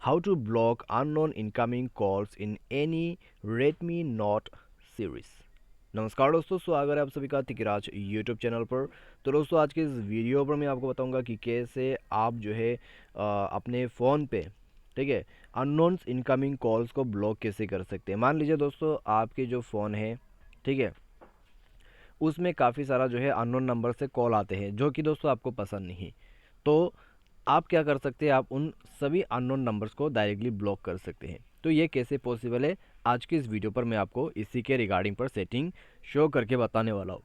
How to block unknown incoming calls in any Redmi Note series. नमस्कार दोस्तों, स्वागत है आप सभी का तिकराज यूट्यूब चैनल पर। तो दोस्तों, आज के इस वीडियो पर मैं आपको बताऊंगा कि कैसे आप जो है अपने फ़ोन पे, ठीक है, अननोन इनकमिंग कॉल्स को ब्लॉक कैसे कर सकते हैं। मान लीजिए दोस्तों, आपके जो फ़ोन है, ठीक है, उसमें काफ़ी सारा जो है अननोन नंबर से कॉल आते हैं जो कि दोस्तों आपको पसंद नहीं। तो आप क्या कर सकते हैं, आप उन सभी अननोन नंबर्स को डायरेक्टली ब्लॉक कर सकते हैं। तो ये कैसे पॉसिबल है, आज की इस वीडियो पर मैं आपको इसी के रिगार्डिंग पर सेटिंग शो करके बताने वाला हूँ।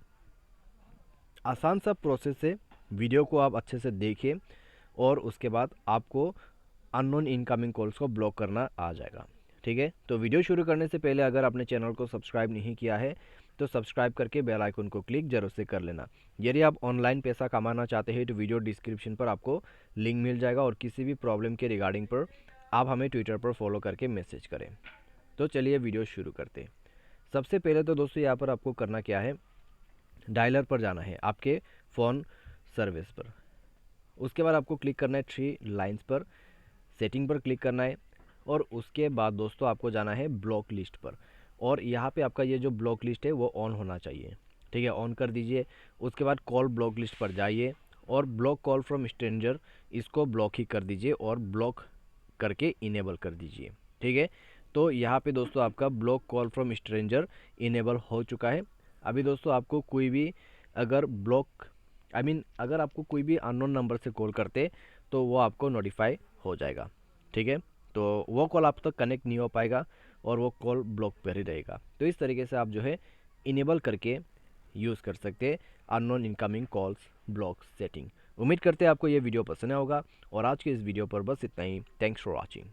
आसान सा प्रोसेस है, वीडियो को आप अच्छे से देखिए और उसके बाद आपको अननोन इनकमिंग कॉल्स को ब्लॉक करना आ जाएगा। ठीक है, तो वीडियो शुरू करने से पहले अगर आपने चैनल को सब्सक्राइब नहीं किया है तो सब्सक्राइब करके बेल आइकन को क्लिक जरूर से कर लेना। यदि आप ऑनलाइन पैसा कमाना चाहते हैं तो वीडियो डिस्क्रिप्शन पर आपको लिंक मिल जाएगा और किसी भी प्रॉब्लम के रिगार्डिंग पर आप हमें ट्विटर पर फॉलो करके मैसेज करें। तो चलिए वीडियो शुरू करते हैं। सबसे पहले तो दोस्तों यहाँ पर आपको करना क्या है, डायलर पर जाना है आपके फ़ोन सर्विस पर। उसके बाद आपको क्लिक करना है थ्री लाइंस पर, सेटिंग पर क्लिक करना है और उसके बाद दोस्तों आपको जाना है ब्लॉक लिस्ट पर। और यहाँ पे आपका ये जो ब्लॉक लिस्ट है वो ऑन होना चाहिए। ठीक है, ऑन कर दीजिए। उसके बाद कॉल ब्लॉक लिस्ट पर जाइए और ब्लॉक कॉल फ्रॉम स्ट्रेंजर, इसको ब्लॉक ही कर दीजिए और ब्लॉक करके इनेबल कर दीजिए। ठीक है, तो यहाँ पे दोस्तों आपका block call from stranger enable हो चुका है। अभी दोस्तों आपको कोई भी अगर ब्लॉक अगर आपको कोई भी अननोन नंबर से कॉल करते तो वो आपको नोटिफाई हो जाएगा। ठीक है, तो वो कॉल आप तक कनेक्ट नहीं हो पाएगा और वो कॉल ब्लॉक पर ही रहेगा। तो इस तरीके से आप जो है इनेबल करके यूज़ कर सकते हैं unknown incoming calls block setting. उम्मीद करते हैं आपको ये वीडियो पसंद आया होगा और आज के इस वीडियो पर बस इतना ही। Thanks for watching.